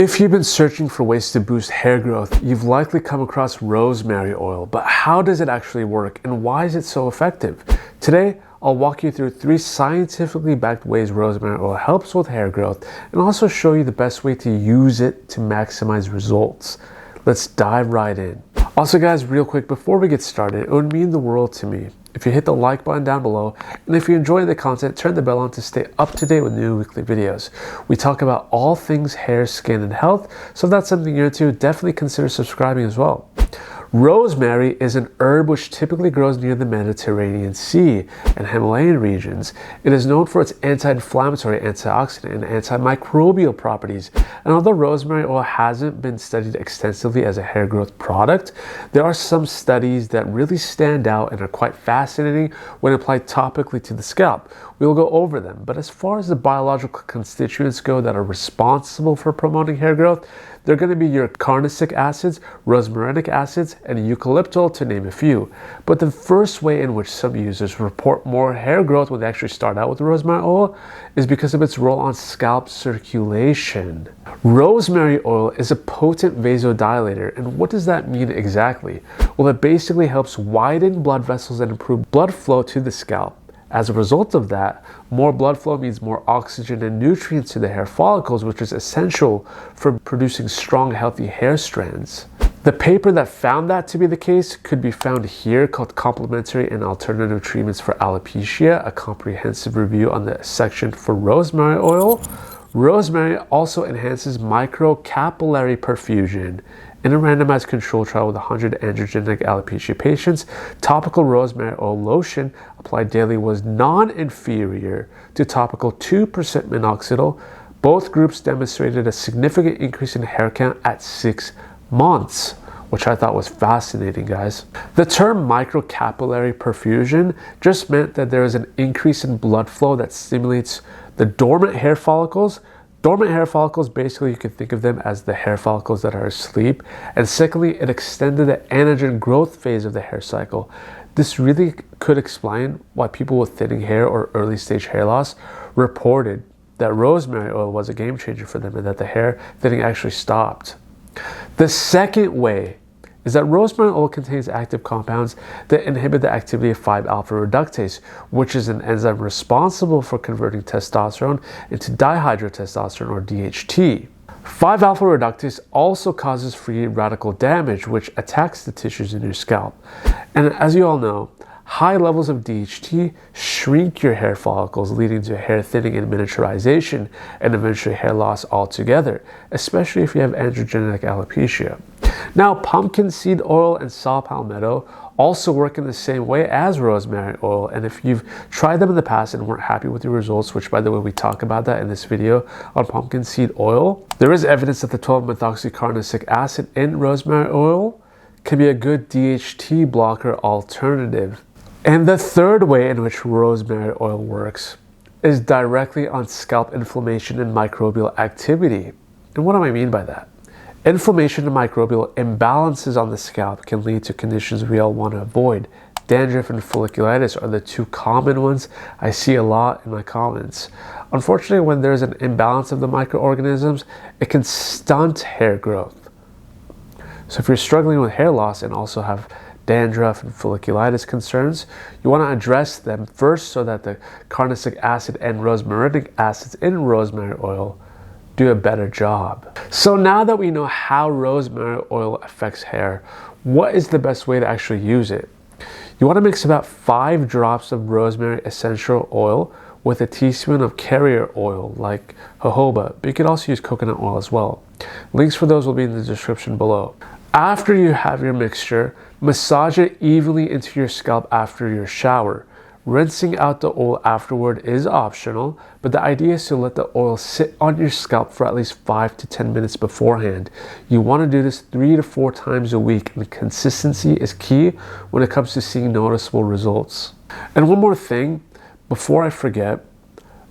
If you've been searching for ways to boost hair growth, you've likely come across rosemary oil, but how does it actually work and why is it so effective? Today, I'll walk you through 3 scientifically backed ways rosemary oil helps with hair growth and also show you the best way to use it to maximize results. Let's dive right in. Also guys, real quick, before we get started, it would mean the world to me if you hit the like button down below, and if you enjoy the content, turn the bell on to stay up to date with new weekly videos. We talk about all things hair, skin, and health, so if that's something you're into, definitely consider subscribing as well. Rosemary is an herb which typically grows near the Mediterranean Sea and Himalayan regions. It is known for its anti-inflammatory, antioxidant, and antimicrobial properties. And although rosemary oil hasn't been studied extensively as a hair growth product, there are some studies that really stand out and are quite fascinating when applied topically to the scalp. We will go over them, but as far as the biological constituents go that are responsible for promoting hair growth, they're going to be your carnosic acids, rosmarinic acids, and eucalyptol, to name a few. But the first way in which some users report more hair growth when they actually start out with rosemary oil is because of its role on scalp circulation. Rosemary oil is a potent vasodilator, and what does that mean exactly? Well, it basically helps widen blood vessels and improve blood flow to the scalp. As a result of that, more blood flow means more oxygen and nutrients to the hair follicles, which is essential for producing strong, healthy hair strands. The paper that found that to be the case could be found here, called Complementary and Alternative Treatments for Alopecia, a comprehensive review on the section for rosemary oil. Rosemary also enhances microcapillary perfusion. In a randomized control trial with 100 androgenic alopecia patients, topical rosemary oil lotion applied daily was non-inferior to topical 2% minoxidil. Both groups demonstrated a significant increase in hair count at 6 months, which I thought was fascinating, guys. The term microcapillary perfusion just meant that there is an increase in blood flow that stimulates the dormant hair follicles. Dormant hair follicles, basically you can think of them as the hair follicles that are asleep. And secondly, it extended the anagen growth phase of the hair cycle. This really could explain why people with thinning hair or early stage hair loss reported that rosemary oil was a game changer for them and that the hair thinning actually stopped. The second way is that rosemary oil contains active compounds that inhibit the activity of 5-alpha reductase, which is an enzyme responsible for converting testosterone into dihydrotestosterone, or DHT. 5-alpha reductase also causes free radical damage, which attacks the tissues in your scalp. And as you all know, high levels of DHT shrink your hair follicles, leading to hair thinning and miniaturization, and eventually hair loss altogether, especially if you have androgenic alopecia. Now, pumpkin seed oil and saw palmetto also work in the same way as rosemary oil, and if you've tried them in the past and weren't happy with your results, which by the way we talk about that in this video on pumpkin seed oil, there is evidence that the 12-methoxycarnosic acid in rosemary oil can be a good DHT blocker alternative. And the third way in which rosemary oil works is directly on scalp inflammation and microbial activity. And what do I mean by that? Inflammation and microbial imbalances on the scalp can lead to conditions we all want to avoid. Dandruff and folliculitis are the 2 common ones I see a lot in my comments. Unfortunately, when there's an imbalance of the microorganisms, it can stunt hair growth. So if you're struggling with hair loss and also have dandruff and folliculitis concerns, you want to address them first so that the carnosic acid and rosmarinic acids in rosemary oil do a better job. So now that we know how rosemary oil affects hair, what is the best way to actually use it? You want to mix about 5 drops of rosemary essential oil with a teaspoon of carrier oil like jojoba, but you can also use coconut oil as well. Links for those will be in the description below. After you have your mixture, massage it evenly into your scalp after your shower. Rinsing out the oil afterward is optional, but the idea is to let the oil sit on your scalp for at least 5 to 10 minutes beforehand. You want to do this 3 to 4 times a week, and consistency is key when it comes to seeing noticeable results. And one more thing, before I forget,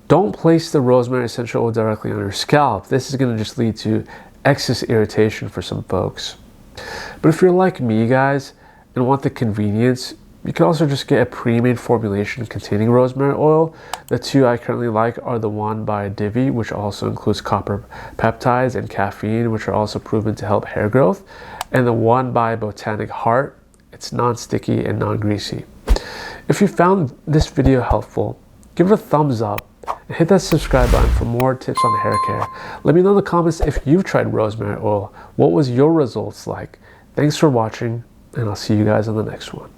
don't place the rosemary essential oil directly on your scalp. This is going to just lead to excess irritation for some folks. But if you're like me, guys, and want the convenience, You can also just get a pre-made formulation containing rosemary oil. The two I currently like are the one by Divi, which also includes copper peptides and caffeine, which are also proven to help hair growth, and the one by Botanic Heart. It's non-sticky and non-greasy. If you found this video helpful, give it a thumbs up and hit that subscribe button for more tips on hair care. Let me know in the comments if you've tried rosemary oil. What was your results like? Thanks for watching, and I'll see you guys on the next one.